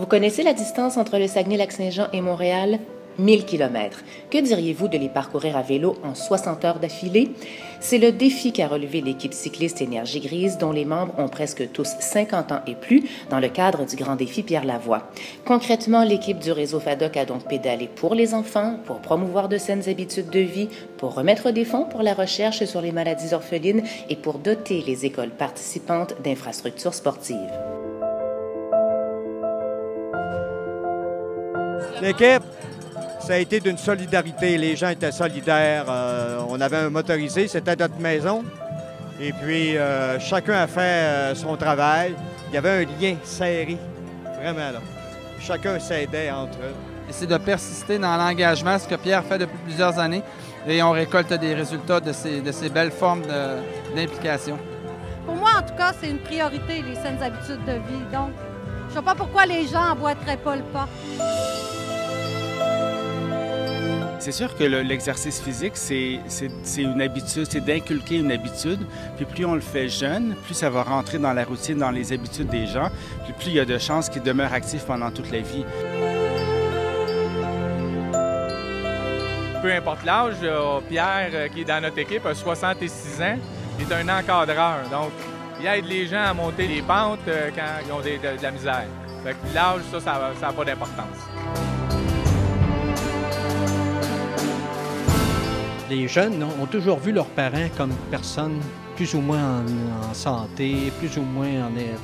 Vous connaissez la distance entre le Saguenay-Lac-Saint-Jean et Montréal? 1000 km. Que diriez-vous de les parcourir à vélo en 60 heures d'affilée? C'est le défi qu'a relevé l'équipe cycliste Énergie Grise, dont les membres ont presque tous 50 ans et plus, dans le cadre du Grand Défi Pierre Lavoie. Concrètement, l'équipe du réseau FADOC a donc pédalé pour les enfants, pour promouvoir de saines habitudes de vie, pour remettre des fonds pour la recherche sur les maladies orphelines et pour doter les écoles participantes d'infrastructures sportives. L'équipe, ça a été d'une solidarité. Les gens étaient solidaires. On avait un motorisé, c'était notre maison. Et puis, chacun a fait son travail. Il y avait un lien serré, vraiment là. Chacun s'aidait entre eux. C'est de persister dans l'engagement, ce que Pierre fait depuis plusieurs années. Et on récolte des résultats de ces belles formes d'implication. Pour moi, en tout cas, c'est une priorité, les saines habitudes de vie. Donc, je ne sais pas pourquoi les gens emboîteraient pas le pas. C'est sûr que l'exercice physique, c'est une habitude, c'est d'inculquer une habitude. Puis plus on le fait jeune, plus ça va rentrer dans la routine, dans les habitudes des gens, puis plus il y a de chances qu'ils demeurent actifs pendant toute la vie. Peu importe l'âge, Pierre, qui est dans notre équipe, a 66 ans, il est un encadreur. Donc, il aide les gens à monter les pentes quand ils ont de la misère. Fait que l'âge, ça n'a pas d'importance. Les jeunes ont toujours vu leurs parents comme personnes plus ou moins en santé, plus ou moins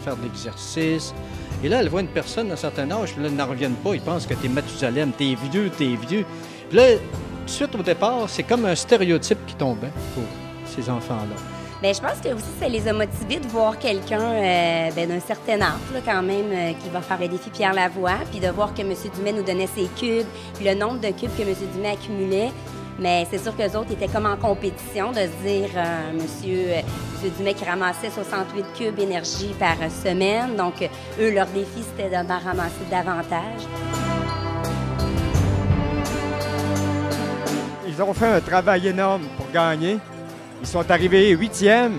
faire de l'exercice. Et là, elles voient une personne d'un certain âge, puis là, elles n'en reviennent pas. Ils pensent que t'es Mathusalem, t'es vieux, t'es vieux. Puis là, tout de suite au départ, c'est comme un stéréotype qui tombe pour ces enfants-là. Bien, je pense que aussi ça les a motivés de voir quelqu'un d'un certain âge, là, quand même, qui va faire le défi Pierre Lavoie, puis de voir que M. Dumais nous donnait ses cubes, puis le nombre de cubes que M. Dumais accumulait. Mais c'est sûr qu'eux autres étaient comme en compétition de se dire Monsieur Dumais qui ramassait 68 cubes énergie par semaine. Donc, eux, leur défi, c'était d'en ramasser davantage. Ils ont fait un travail énorme pour gagner. Ils sont arrivés 8e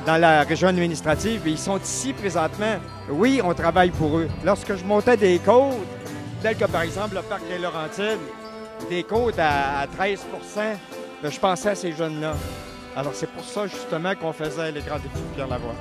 dans la région administrative et ils sont ici présentement. Oui, on travaille pour eux. Lorsque je montais des côtes, telles que par exemple le parc des Laurentides, des côtes à 13 je pensais à ces jeunes-là. Alors c'est pour ça justement qu'on faisait les grands défis de Pierre Lavoie.